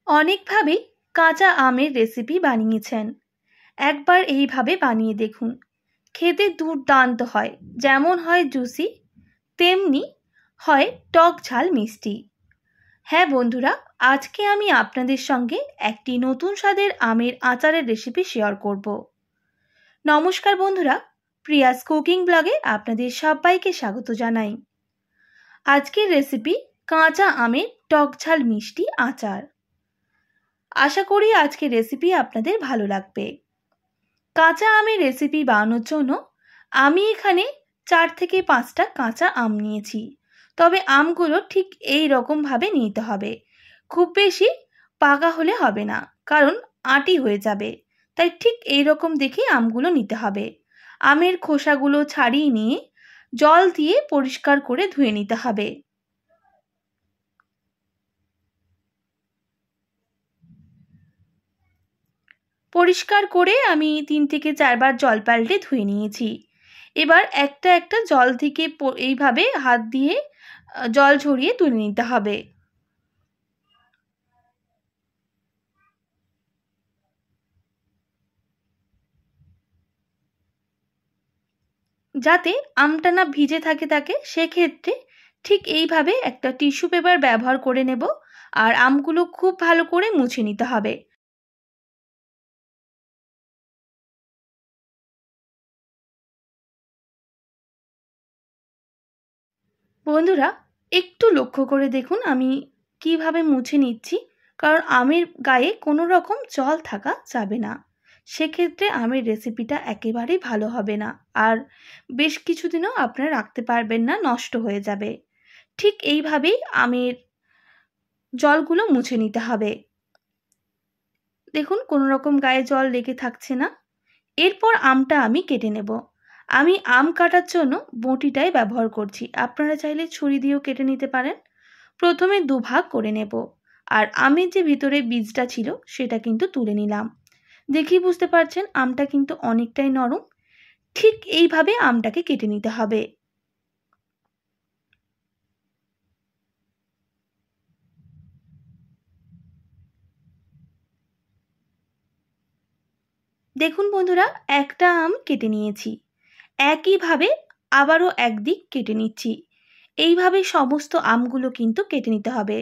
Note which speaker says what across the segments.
Speaker 1: অনেকভাবেই কাঁচা আমের রেসিপি বানিয়েছেন। একবার এইভাবে বানিয়ে দেখুন, খেতে দুর্দান্ত হয়। যেমন হয় জুসি, তেমনি হয় টক ঝাল মিষ্টি। হ্যাঁ বন্ধুরা, আজকে আমি আপনাদের সঙ্গে একটি নতুন স্বাদের আমের আচারের রেসিপি শেয়ার করব। নমস্কার বন্ধুরা, প্রিয়াস কুকিং ব্লগে আপনাদের সবাইকে স্বাগত জানাই। আজকের রেসিপি কাঁচা আমের টক ঝাল মিষ্টি আচার। আশা করি আজকের রেসিপি আপনাদের ভালো লাগবে। কাঁচা আমের রেসিপি বানানোর জন্য আমি এখানে 4 থেকে 5টা কাঁচা আম নিয়েছি। তবে আমগুলো ঠিক এই রকমভাবে নিতে হবে। খুব বেশি পাকা হলে হবে না, কারণ আঁটি হয়ে যাবে। তাই ঠিক এই রকম দেখে আমগুলো নিতে হবে। আমের খোসাগুলো ছাড়িয়ে নিয়ে জল দিয়ে পরিষ্কার করে ধুয়ে নিতে হবে। পরিষ্কার করে আমি 3 থেকে 4 বার জল পাল্টে ধুয়ে নিয়েছি। এবার একটা একটা জল থেকে এইভাবে হাত দিয়ে জল ঝরিয়ে তুলে নিতে হবে। যাতে আমটা না ভিজে থাকে সেক্ষেত্রে ঠিক এইভাবে একটা টিস্যু পেপার ব্যবহার করে নেব। আর আমগুলো খুব ভালো করে মুছে নিতে হবে। বন্ধুরা, একটু লক্ষ্য করে দেখুন আমি কিভাবে মুছে নিচ্ছি, কারণ আমের গায়ে কোনো রকম জল থাকা যাবে না। সেক্ষেত্রে আমের রেসিপিটা একেবারেই ভালো হবে না, আর বেশ কিছুদিনও আপনারা রাখতে পারবেন না, নষ্ট হয়ে যাবে। ঠিক এইভাবেই আমের জলগুলো মুছে নিতে হবে। দেখুন কোনো রকম গায়ে জল লেগে থাকছে না। এরপর আমটা আমি কেটে নেব। আমি আম কাটার জন্য বঁটিটাই ব্যবহার করছি। আপনারা চাইলে ছুরি দিয়েও কেটে নিতে পারেন। প্রথমে দুভাগ করে নেব, আর আমের যে ভিতরে বীজটা ছিল সেটা কিন্তু তুলে নিলাম। দেখেই বুঝতে পারছেন আমটা কিন্তু অনেকটাই নরম। ঠিক এইভাবে আমটাকে কেটে নিতে হবে। দেখুন বন্ধুরা, একটা আম কেটে নিয়েছি। একইভাবে আবারও একদিক কেটে নিচ্ছি। এইভাবে সমস্ত আমগুলো কিন্তু কেটে নিতে হবে।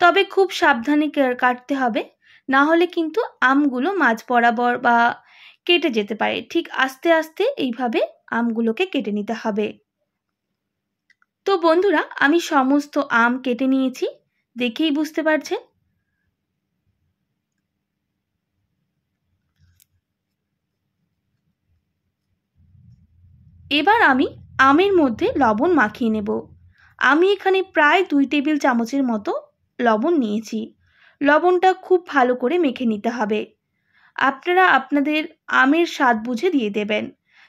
Speaker 1: তবে খুব সাবধানে কাটতে হবে, না হলে কিন্তু আমগুলো মাঝ বরাবর বা কেটে যেতে পারে। ঠিক আস্তে আস্তে এইভাবে আমগুলোকে কেটে নিতে হবে। তো বন্ধুরা, আমি সমস্ত আম কেটে নিয়েছি, দেখেই বুঝতে পারছেন। এবার আমি আমের মধ্যে লবণ মাখিয়ে নেব। আমি এখানে প্রায় 2 টেবিল চামচের মতো লবণ নিয়েছি। লবণটা খুব ভালো করে মেখে নিতে হবে। আপনারা আপনাদের আমের স্বাদ বুঝে দিয়ে দেবেন।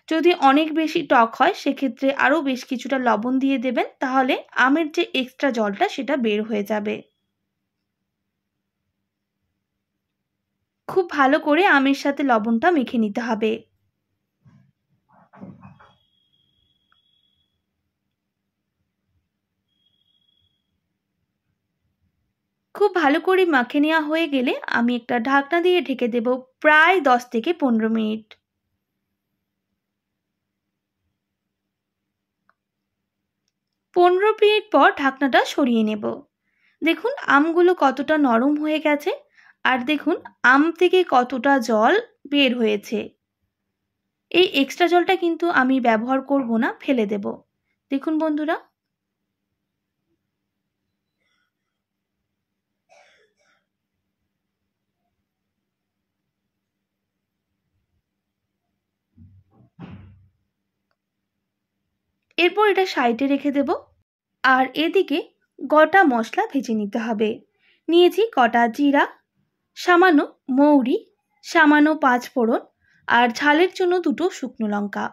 Speaker 1: যদি অনেক বেশি টক হয় সেক্ষেত্রে আরও বেশ কিছুটা লবণ দিয়ে দেবেন, তাহলে আমের যে এক্সট্রা জলটা সেটা বের হয়ে যাবে। খুব ভালো করে আমের সাথে লবণটা মেখে নিতে হবে। খুব ভালো করে মাখে নেওয়া হয়ে গেলে আমি একটা ঢাকনা দিয়ে ঢেকে দেব প্রায় 10 থেকে 15 মিনিট। 15 মিনিট পর ঢাকনাটা সরিয়ে নেব। দেখুন আমগুলো কতটা নরম হয়ে গেছে, আর দেখুন আম থেকে কতটা জল বের হয়েছে। এই এক্সট্রা জলটা কিন্তু আমি ব্যবহার করব না, ফেলে দেব। দেখুন বন্ধুরা, এরপর এটা সাইডে রেখে দেব। আর এদিকে গোটা মশলা ভেজে নিতে হবে। নিয়েছি গোটা জিরা, সামান্য মৌরি, সামান্য 5 ফোড়ন, আর ঝালের জন্য 2টো শুকনো লঙ্কা।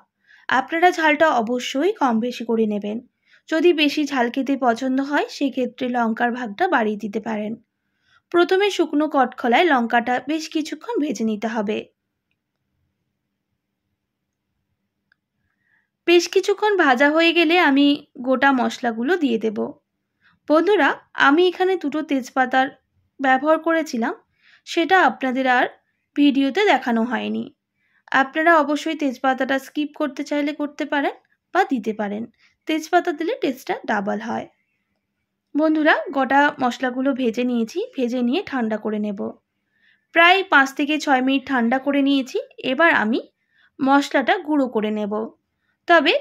Speaker 1: আপনারা ঝালটা অবশ্যই কম বেশি করে নেবেন। যদি বেশি ঝাল খেতে পছন্দ হয় সেক্ষেত্রে লঙ্কার ভাগটা বাড়িয়ে দিতে পারেন। প্রথমে শুকনো কটখলায় লঙ্কাটা বেশ কিছুক্ষণ ভেজে নিতে হবে। বেশ কিছুক্ষণ ভাজা হয়ে গেলে আমি গোটা মশলাগুলো দিয়ে দেব। বন্ধুরা, আমি এখানে 2টো তেজপাতার ব্যবহার করেছিলাম সেটা আপনাদের আর ভিডিওতে দেখানো হয়নি। আপনারা অবশ্যই তেজপাতাটা স্কিপ করতে চাইলে করতে পারেন বা দিতে পারেন। তেজপাতা দিলে টেস্টটা ডাবল হয়। বন্ধুরা, গোটা মশলাগুলো ভেজে নিয়েছি। ভেজে নিয়ে ঠান্ডা করে নেব। প্রায় 5 থেকে 6 মিনিট ঠান্ডা করে নিয়েছি। এবার আমি মশলাটা গুঁড়ো করে নেব। তবে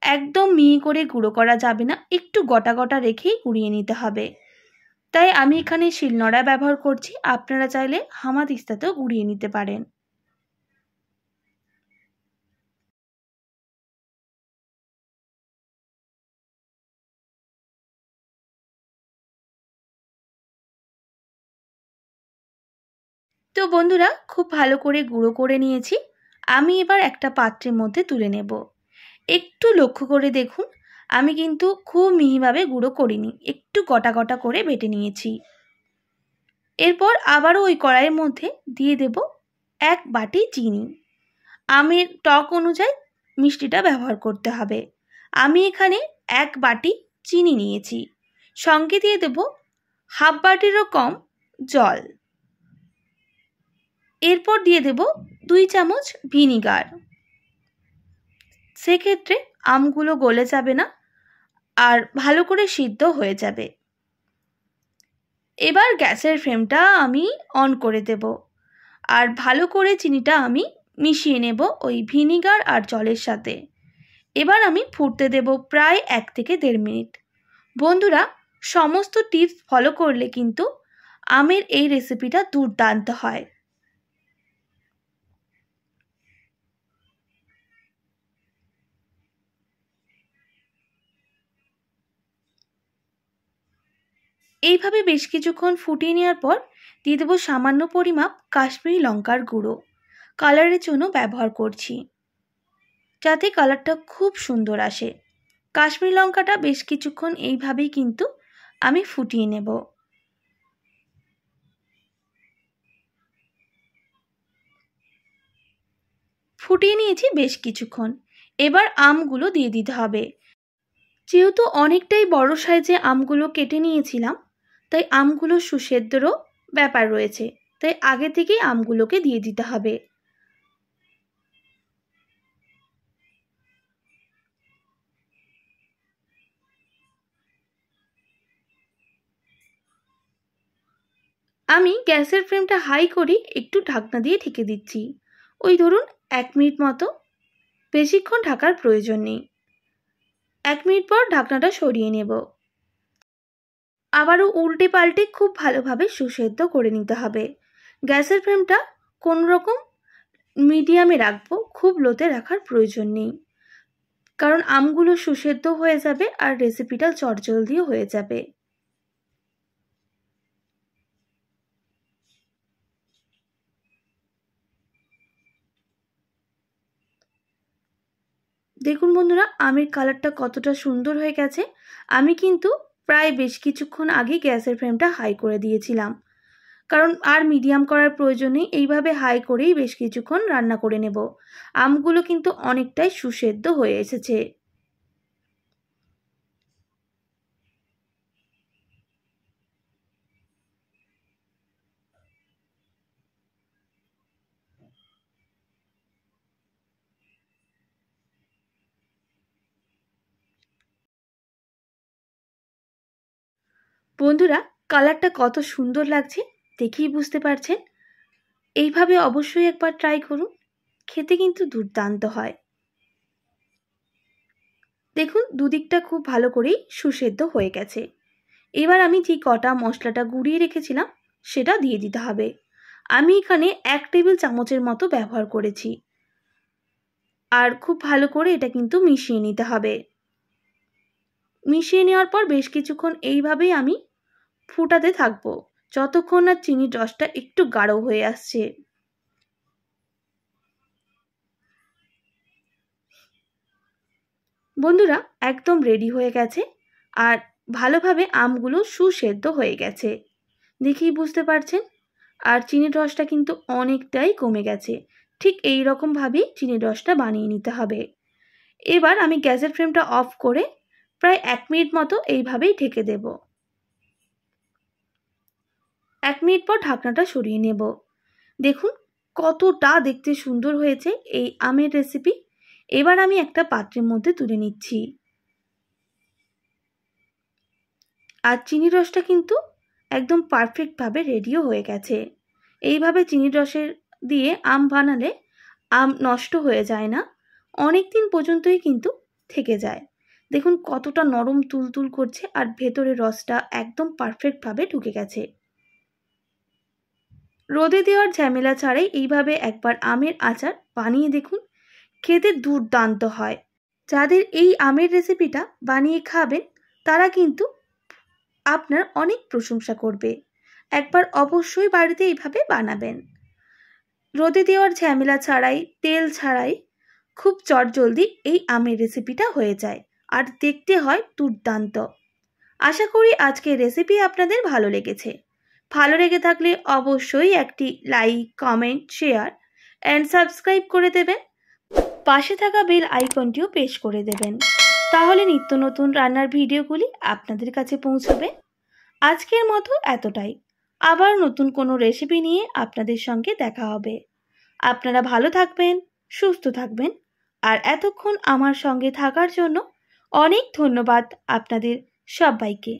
Speaker 1: একদম মিহি করে গুঁড়ো করা যাবে না, একটু গোটা গোটা রেখেই গুঁড়িয়ে নিতে হবে। তাই আমি এখানে শিলনোড়া ব্যবহার করছি। আপনারা চাইলে হামাদিস্তাতেও গুঁড়িয়ে নিতে পারেন। তো বন্ধুরা, খুব ভালো করে গুঁড়ো করে নিয়েছি। আমি এবার একটা পাত্রের মধ্যে তুলে নেব। একটু লক্ষ্য করে দেখুন, আমি কিন্তু খুব মিহিভাবে গুঁড়ো করিনি, একটু গোটা গোটা করে বেটে নিয়েছি। এরপর আবারও ওই কড়াইয়ের মধ্যে দিয়ে দেব 1 বাটি চিনি। আমের টক অনুযায়ী মিষ্টিটা ব্যবহার করতে হবে। আমি এখানে 1 বাটি চিনি নিয়েছি। সঙ্গে দিয়ে দেব হাফ বাটিরও কম জল। এরপর দিয়ে দেব 2 চামচ ভিনিগার। সেক্ষেত্রে আমগুলো গলে যাবে না আর ভালো করে সিদ্ধ হয়ে যাবে। এবার গ্যাসের ফ্লেমটা আমি অন করে দেব আর ভালো করে চিনিটা আমি মিশিয়ে নেব ওই ভিনিগার আর জলের সাথে। এবার আমি ফুটতে দেব প্রায় 1 থেকে 1.5 মিনিট। বন্ধুরা, সমস্ত টিপস ফলো করলে কিন্তু আমের এই রেসিপিটা দুর্দান্ত হয়। এইভাবে বেশ কিছুক্ষণ ফুটিয়ে নেওয়ার পর দিয়ে দেবো সামান্য পরিমাপ কাশ্মীরি লঙ্কার গুঁড়ো। কালারের জন্য ব্যবহার করছি, যাতে কালারটা খুব সুন্দর আসে। কাশ্মীরি লঙ্কাটা বেশ কিছুক্ষণ এইভাবেই কিন্তু আমি ফুটিয়ে নেব। ফুটিয়ে নিয়েছি বেশ কিছুক্ষণ। এবার আমগুলো দিয়ে দিতে হবে। যেহেতু অনেকটাই বড় সাইজে আমগুলো কেটে নিয়েছিলাম, তাই আমগুলো সুসেদ্ধরও ব্যাপার রয়েছে, তাই আগে থেকেই আমগুলোকে দিয়ে দিতে হবে। আমি গ্যাসের ফ্লেমটা হাই করে একটু ঢাকনা দিয়ে ঢেকে দিচ্ছি। ওই ধরুন 1 মিনিট মতো, বেশিক্ষণ ঢাকার প্রয়োজন নেই। 1 মিনিট পর ঢাকনাটা সরিয়ে নেব। আবারও উল্টে পাল্টে খুব ভালোভাবে সুসেদ্ধ করে নিতে হবে। গ্যাসের ফ্লেমটা কোনো রকম মিডিয়ামে রাখবো, খুব লোতে রাখার প্রয়োজন নেই, কারণ আমগুলো সুসেদ্ধ হয়ে যাবে আর রেসিপিটা চটজলদিও হয়ে যাবে। দেখুন বন্ধুরা, আমের কালারটা কতটা সুন্দর হয়ে গেছে। আমি কিন্তু প্রায় বেশ কিছুক্ষণ আগে গ্যাসের ফ্লেমটা হাই করে দিয়েছিলাম, কারণ আর মিডিয়াম করার প্রয়োজন নেই। এইভাবে হাই করেই বেশ কিছুক্ষণ রান্না করে নেব। আমগুলো কিন্তু অনেকটাই সুসেদ্ধ হয়ে এসেছে। বন্ধুরা, কালারটা কত সুন্দর লাগছে দেখেই বুঝতে পারছেন। এইভাবে অবশ্যই একবার ট্রাই করুন, খেতে কিন্তু দুর্দান্ত হয়। দেখুন, দুদিকটা খুব ভালো করেই সুসেদ্ধ হয়ে গেছে। এবার আমি যে কটা মশলাটা গুঁড়িয়ে রেখেছিলাম সেটা দিয়ে দিতে হবে। আমি এখানে 1 টেবিল চামচের মতো ব্যবহার করেছি। আর খুব ভালো করে এটা কিন্তু মিশিয়ে নিতে হবে। মিশিয়ে নেওয়ার পর বেশ কিছুক্ষণ এইভাবেই আমি ফুটাতে থাকবো, যতক্ষণ না চিনির রসটা একটু গাঢ় হয়ে আসছে। বন্ধুরা, একদম রেডি হয়ে গেছে আর ভালোভাবে আমগুলো সুসেদ্ধ হয়ে গেছে, দেখেই বুঝতে পারছেন। আর চিনির রসটা কিন্তু অনেকটাই কমে গেছে। ঠিক এই রকমভাবেই চিনির রসটা বানিয়ে নিতে হবে। এবার আমি গ্যাসের ফ্লেমটা অফ করে প্রায় 1 মিনিট মতো এইভাবেই ঢেকে দেব। 1 মিনিট পর ঢাকনাটা সরিয়ে নেব। দেখুন কতটা দেখতে সুন্দর হয়েছে এই আমের রেসিপি। এবার আমি একটা পাত্রের মধ্যে তুলে নিচ্ছি। আর চিনির রসটা কিন্তু একদম পারফেক্টভাবে রেডিও হয়ে গেছে। এইভাবে চিনির রসের দিয়ে আম বানালে আম নষ্ট হয়ে যায় না, অনেক দিন পর্যন্তই কিন্তু থেকে যায়। দেখুন কতটা নরম তুলতুল করছে আর ভেতরের রসটা একদম পারফেক্টভাবে ঢুকে গেছে। রোদে দেওয়ার ঝামেলা ছাড়াই এইভাবে একবার আমের আচার বানিয়ে দেখুন, খেতে দুর্দান্ত হয়। যাদের এই আমের রেসিপিটা বানিয়ে খাবেন তারা কিন্তু আপনার অনেক প্রশংসা করবে। একবার অবশ্যই বাড়িতে এইভাবে বানাবেন। রোদে দেওয়ার ঝামেলা ছাড়াই, তেল ছাড়াই খুব চটজলদি এই আমের রেসিপিটা হয়ে যায় আর দেখতে হয় দুর্দান্ত। আশা করি আজকের রেসিপি আপনাদের ভালো লেগেছে। ভালো লেগে থাকলে অবশ্যই একটি like, comment, share and subscribe করে দেবেন। পাশে থাকা বেল আইকনটিও প্রেস করে দেবেন, তাহলে নিত্য নতুন রান্নার ভিডিওগুলি আপনাদের কাছে পৌঁছবে। আজকের মতো এতটাই। আবার নতুন কোনো রেসিপি নিয়ে আপনাদের সঙ্গে দেখা হবে। আপনারা ভালো থাকবেন, সুস্থ থাকবেন। আর এতক্ষণ আমার সঙ্গে থাকার জন্য অনেক ধন্যবাদ আপনাদের সবাইকে।